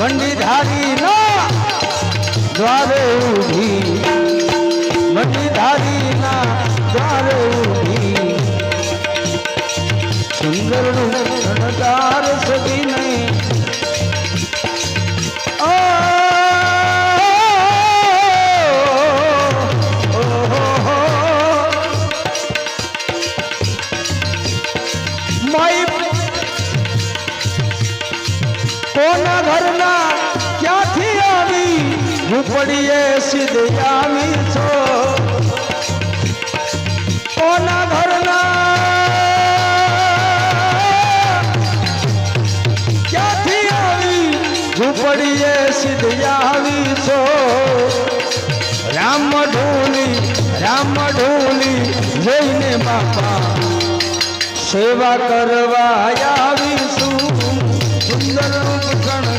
મંડીધારી ના દ્વારે ઊભી, મંડીધારી ના દ્વારે ઊભી, સુંદર નગાર સદી નહીં કોના ઘરના ક્યાંથી આવી ઝૂંપડીએ સીધી આવી છો, કોના ઘરના ક્યાંથી આવી ઝૂંપડીએ સીધી આવી છો, રામ ઢોલી જઈને બાપા સેવા કરવા આવીશું, સુંદર